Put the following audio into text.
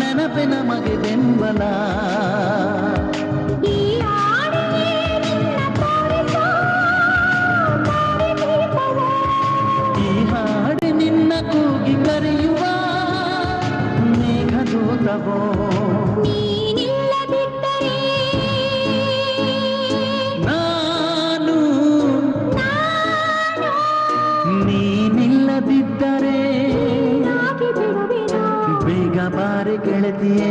ನೆನಪೆ ನಮಗೆ ಬೆಂಬಲ. ಈ ಹಾಡಿ ನಿನ್ನ ಕೂಗಿ ಕರೆಯುವ ಮೇಘದೂತವೋ. ನಾನು ನೀನಿಲ್ಲದಿದ್ದರೆ ಬೇಗ ಬಾರಿ ಗೆಳತಿಯೇ.